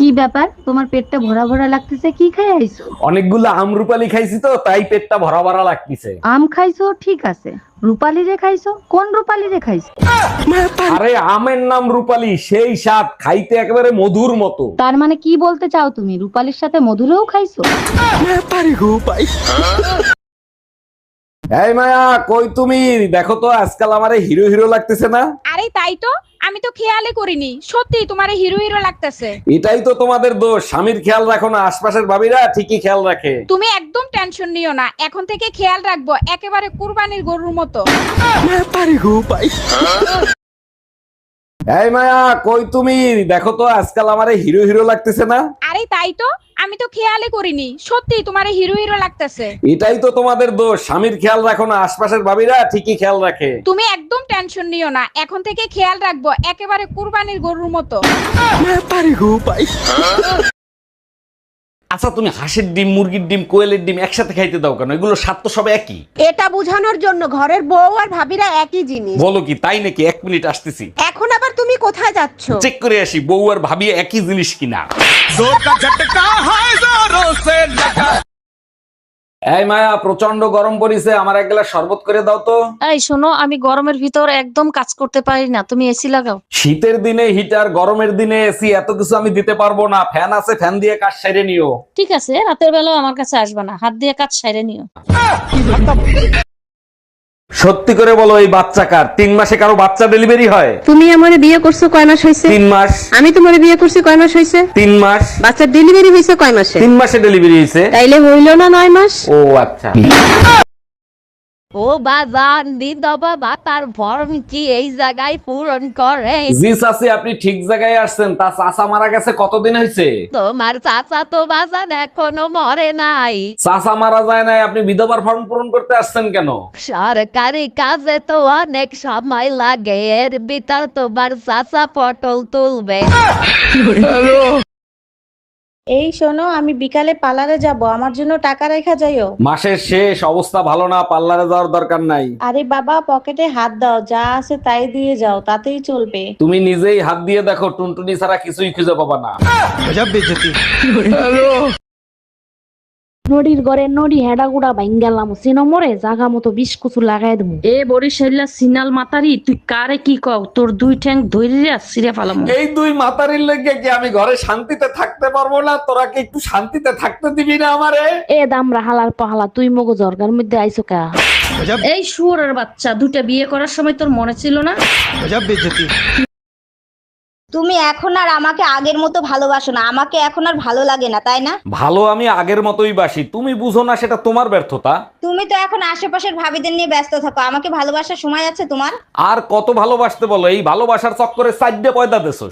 কি ব্যাপার, তোমার পেটটা ভরা ভরা লাগতেছে? কি খাই আইছো? অনেকগুলো আমরুপালি খাইছি তো তাই পেটটা ভরা ভরা লাগতেছে। আম খাইছো ঠিক আছে, রূপালি রে খাইছো? কোন রূপালি রে খাইছো? আরে আমের নাম রূপালি, সেই স্বাদ, খাইতে একেবারে মধুর মতো। তার মানে কি বলতে চাও তুমি, রূপালির সাথে মধুরেও খাইছো? এই মায়া, কই তুমি? দেখো তো আজকাল আমারে হিরো হিরো লাগতেছে না? আরে তাই তো, আমি তো খেয়ালই করিনি, সত্যি তোমার হিরো হিরো লাগতেছে। এটাই তো তোমাদের দোষ, স্বামীর খেয়াল রাখো না, আশপাশের ভাবিরা ঠিকই খেয়াল রাখে। তুমি একদম টেনশন নিও না, এখন থেকে খেয়াল রাখবো একেবারে কুরবানির গরুর মতো। এই মায়া, কই তুমি? দেখো তো আজকাল আমারে হিরো হিরো লাগতেছে না? আরে তাই তো, আমি তো খেয়ালই করিনি, সত্যি তোমার হিরো হিরো লাগতেছে। এটাই তো তোমাদের দোষ, স্বামীর খেয়াল রাখো না, আশপাশের ভাবিরা ঠিকই খেয়াল রাখে। তুমি একদম টেনশন নিও না, এখন থেকে খেয়াল রাখবো একেবারে কুরবানির গরুর মতো। আচ্ছা, তুমি হাঁসের ডিম, মুরগির ডিম, কোয়েলের ডিম একসাথে খাইতে দাও কেন? এগুলো স্বাদ তো সব একই। এটা বোঝানোর জন্য ঘরের বউ আর ভাবিরা একই জিনিস। বলো কি তাই নাকি? 1 মিনিট আসতেছি, এখন আবার তুমি কোথায় যাচ্ছ? চেক করে আসি বউ আর ভাবি একই জিনিস কিনা। এই মায়া, প্রচন্ড গরম পড়িছে, আমার এক গ্লাস শরবত করে দাও তো। এই শোনো, আমি গরমের ভিতর একদম কাজ করতে পারি না, তুমি এসি লাগাও। শীতের দিনে হিটার, গরমের দিনে এসি, এত কিছু আমি দিতে পারবো না। ফ্যান আছে, ফ্যান দিয়ে কাজ সেরে নিও। ঠিক আছে, রাতের বেলাও আমার কাছে আসবে না, হাত দিয়ে কাজ সাইরে নিও। সত্যি করে বলো, এই বাচ্চা কার? 3 মাসে কারো বাচ্চা ডেলিভারি হয়? তুমি আমারে বিয়ে করছো কয় মাস হইছে? 3 মাস। আমি তোমারে বিয়ে করছি কয় মাস হইছে? 3 মাস। বাচ্চার ডেলিভারি হইছে কয় মাসে? 3 মাসে ডেলিভারি হয়েছে। তাইলে হইল না 9 মাস? ও আচ্ছা। ও বাজান দিদ বাবা, তার ফর্ম কি এই জায়গায় পূরণ করে? জি চাচি, আপনি ঠিক জায়গায় আসছেন। তা চাচা মারা গেছে কতদিন হয়েছে? তোমার চাচা তো বাজান এখনো মরে নাই। চাচা মারা যায় নাই, আপনি বিধবার ফর্ম পূরণ করতে আসছেন কেন? সরকারি কাজে তো অনেক সময় লাগে, এর ভিতর তোমার চাচা পটল তুলবে। এই শোনো, আমি বিকালে পার্লারে যাব, আমার জন্য টাকা রেখা যাইও। মাসের শেষ, অবস্থা ভালো না, পার্লারে যাওয়ার দরকার নাই। আরে বাবা, পকেটে হাত দাও, যা আছে তাই দিয়ে যাও, তাতেই চলবে। তুমি নিজেই হাত দিয়ে দেখো, টুনটুনি ছাড়া কিছুই খুঁজে পাবা না। নদীর ঘরে নদী হেডা গুড়া ভাঙ্গালাম, সিনো মরে জাগা মতো বিষ কুচু লাগাই দেবো। এ বরিশাইলা সিনাল মাতারি, তুই কারে কি কও? তোর 2 ঠ্যাং ধইরা ছিঁড়ে ফেলাম। এই 2 মাতারির লেগে কি আমি ঘরে শান্তিতে থাকতে পারবো না? তোরা কি একটু শান্তিতে থাকতে দিবি না আমারে? এ দামরা হালার পাহালা, তুই মগো জর্গার মধ্যে আইসো কা? এই শুয়োরের বাচ্চা, 2টা বিয়ে করার সময় তোর মনে ছিল না? তুমি এখন আর আমাকে আগের মতো ভালোবাসো না, আমাকে এখন আর ভালো লাগে না, তাই না? ভালো আমি আগের মতোই বাসি, তুমি বুঝো না, সেটা তোমার ব্যর্থতা। তুমি তো এখন আশেপাশের ভাবিদের নিয়ে ব্যস্ত থাকো, আমাকে ভালোবাসার সময় আছে তোমার? আর কত ভালোবাসতে বলো? এই ভালোবাসার চক্করে 4 পয়দা দেছো।